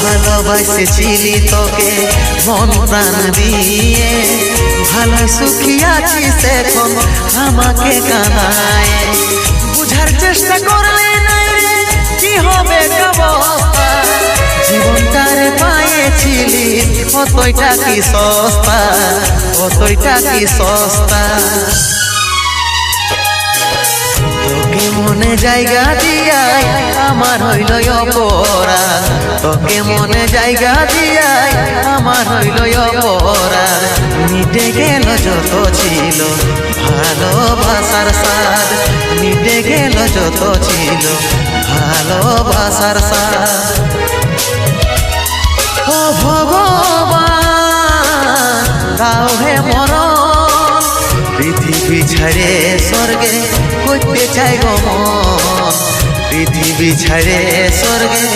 ভালোবাসেছিলি তোকে মন প্রাণ দিয়ে, ভালো সুখী আছিস এখন আমাকে কানায়। বুঝার চেষ্টা করলে নাই রে কি হবে অবস্থা, জীবনটারে পাইছিলি কতইটা কি সস্তা, কতইটা কি সস্তা। তোকে মনে জায়গা দিয়াই আমার হইল অপরাধ, তোকে মনে জায়গা দিয়াই আমার হইল অপরাধ। মিটে গেল যত ছিল ভালোবাসার স্বাদ, মিটে গেল যত ছিল ভালোবাসার স্বাদ। ও ভগবান দাও হে মরণ, পৃথিবী ছেড়ে স্বর্গে করতে চাই গো মন, পৃথিবী ছেড়ে স্বর্গে